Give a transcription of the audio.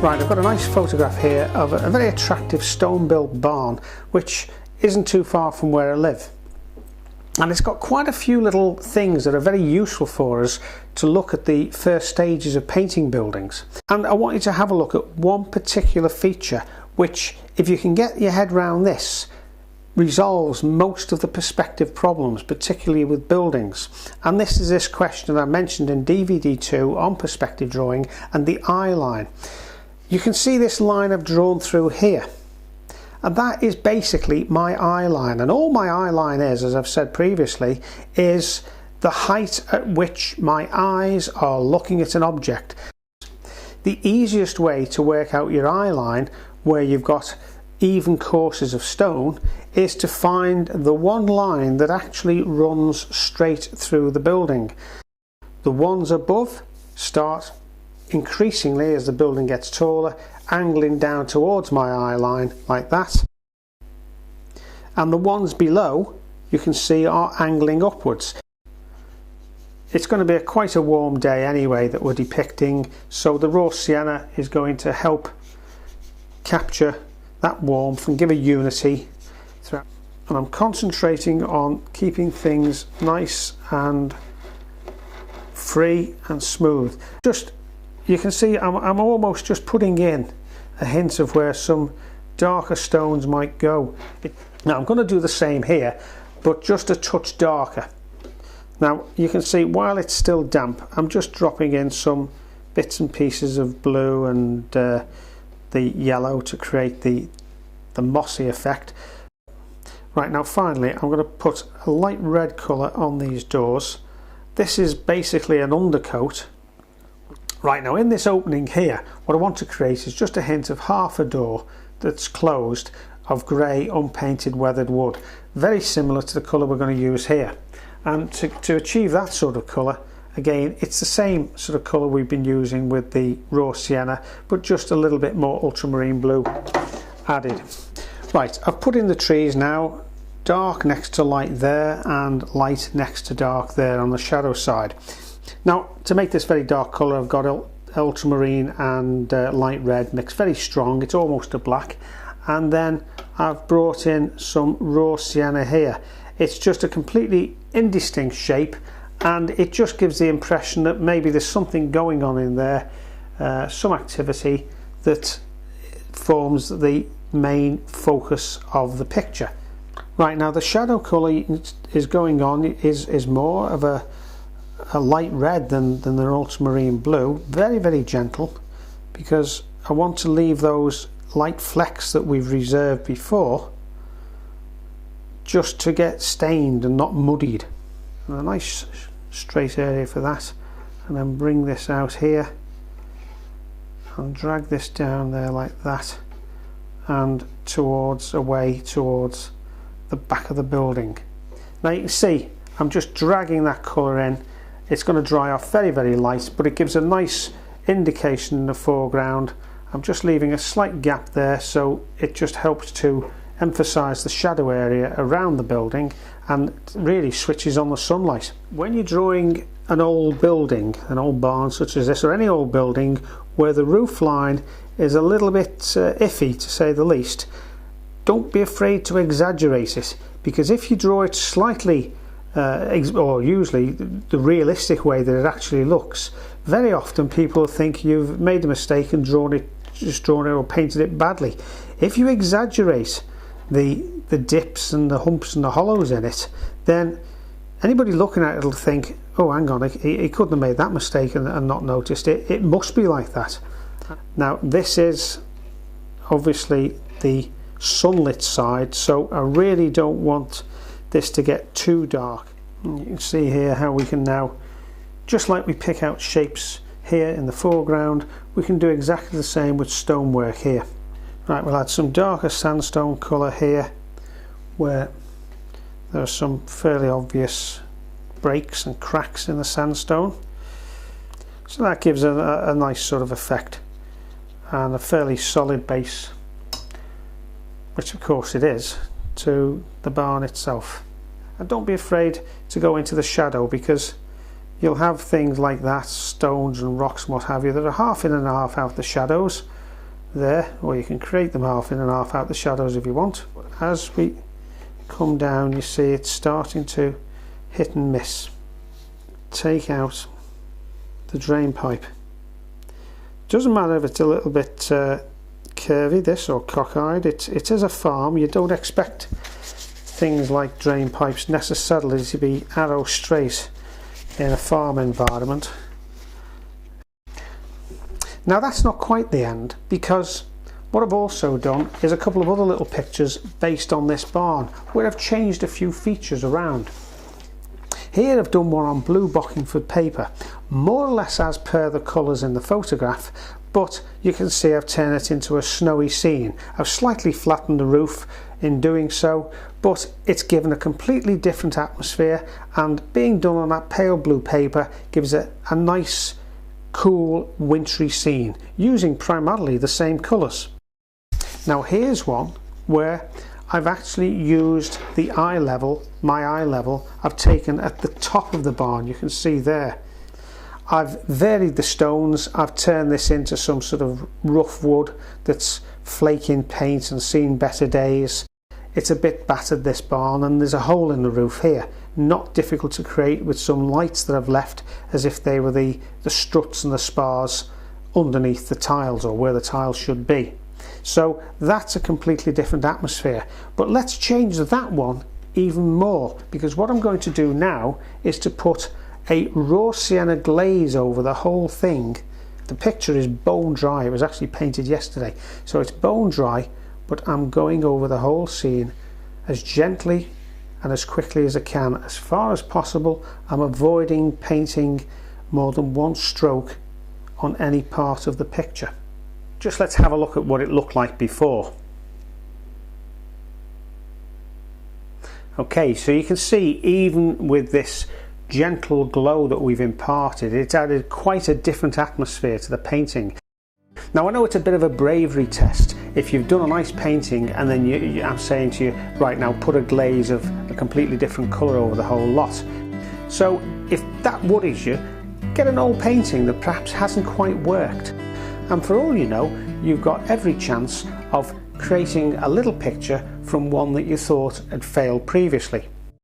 Right, I've got a nice photograph here of a very attractive stone-built barn which isn't too far from where I live. And it's got quite a few little things that are very useful for us to look at the first stages of painting buildings. And I want you to have a look at one particular feature which, if you can get your head around this, resolves most of the perspective problems, particularly with buildings. And this is this question I mentioned in DVD 2 on perspective drawing and the eye line. You can see this line I've drawn through here, and that is basically my eye line. And all my eye line is, as I've said previously, is the height at which my eyes are looking at an object. The easiest way to work out your eye line where you've got even courses of stone is to find the one line that actually runs straight through the building. The ones above start increasingly, as the building gets taller, angling down towards my eye line like that, and the ones below you can see are angling upwards. It's going to be quite a warm day anyway that we're depicting, so the raw sienna is going to help capture that warmth and give a unity throughout. And I'm concentrating on keeping things nice and free and smooth. You can see I'm almost just putting in a hint of where some darker stones might go. Now I'm going to do the same here, but just a touch darker. Now you can see while it's still damp, I'm just dropping in some bits and pieces of blue and the yellow to create the mossy effect. Right, now finally I'm going to put a light red colour on these doors. This is basically an undercoat. Right, now in this opening here, what I want to create is just a hint of half a door that's closed of grey unpainted weathered wood, very similar to the colour we're going to use here. And to achieve that sort of colour, again, it's the same sort of colour we've been using with the raw sienna, but just a little bit more ultramarine blue added. Right, I've put in the trees now, dark next to light there and light next to dark there on the shadow side. Now to make this very dark colour, I've got ultramarine and light red mixed very strong, it's almost a black, and then I've brought in some raw sienna here. It's just a completely indistinct shape, and it just gives the impression that maybe there's something going on in there, some activity that forms the main focus of the picture. Right, now the shadow colour is going on is more of a light red than an ultramarine blue, very, very gentle, because I want to leave those light flecks that we've reserved before just to get stained and not muddied. And a nice straight area for that, and then bring this out here and drag this down there like that and away towards the back of the building. Now you can see I'm just dragging that colour in. It's going to dry off very, very light, but it gives a nice indication in the foreground. I'm just leaving a slight gap there, so it just helps to emphasize the shadow area around the building and really switches on the sunlight. When you're drawing an old building, an old barn such as this, or any old building where the roof line is a little bit iffy to say the least, don't be afraid to exaggerate it, because if you draw it slightly or usually the realistic way that it actually looks, very often people think you've made a mistake and drawn it or painted it badly. If you exaggerate the dips and the humps and the hollows in it, then anybody looking at it will think, oh hang on, he couldn't have made that mistake and not noticed it. It must be like that. Now this is obviously the sunlit side, so I really don't want this to get too dark. And you can see here how we can now, just like we pick out shapes here in the foreground, we can do exactly the same with stonework here. Right, we'll add some darker sandstone colour here where there are some fairly obvious breaks and cracks in the sandstone, so that gives a nice sort of effect and a fairly solid base, which of course it is, to the barn itself. And don't be afraid to go into the shadow, because you'll have things like that, stones and rocks and what have you, that are half in and half out the shadows, there, or you can create them half in and half out the shadows if you want. But as we come down, you see it's starting to hit and miss. Take out the drain pipe. Doesn't matter if it's a little bit curvy, this, or cockeyed. It is a farm. You don't expect things like drain pipes necessarily to be arrow straight in a farm environment. Now that's not quite the end, because what I've also done is a couple of other little pictures based on this barn where I've changed a few features around. Here I've done one on blue Bockingford paper, more or less as per the colours in the photograph, but you can see I've turned it into a snowy scene. I've slightly flattened the roof in doing so, but it's given a completely different atmosphere, and being done on that pale blue paper gives it a nice, cool, wintry scene, using primarily the same colours. Now here's one where I've actually used the eye level, my eye level, I've taken at the top of the barn, you can see there. I've varied the stones, I've turned this into some sort of rough wood that's flaking paint and seen better days. It's a bit battered, this barn, and there's a hole in the roof here. Not difficult to create with some lights that I've left as if they were the struts and the spars underneath the tiles, or where the tiles should be. So that's a completely different atmosphere. But let's change that one even more, because what I'm going to do now is to put a raw sienna glaze over the whole thing. The picture is bone dry, it was actually painted yesterday, so it's bone dry, but I'm going over the whole scene as gently and as quickly as I can. As far as possible, I'm avoiding painting more than one stroke on any part of the picture. Just let's have a look at what it looked like before. Okay, so you can see even with this gentle glow that we've imparted, it's added quite a different atmosphere to the painting. Now I know it's a bit of a bravery test. If you've done a nice painting and then I'm saying to you, right now put a glaze of a completely different colour over the whole lot. So if that worries you, get an old painting that perhaps hasn't quite worked. And for all you know, you've got every chance of creating a little picture from one that you thought had failed previously.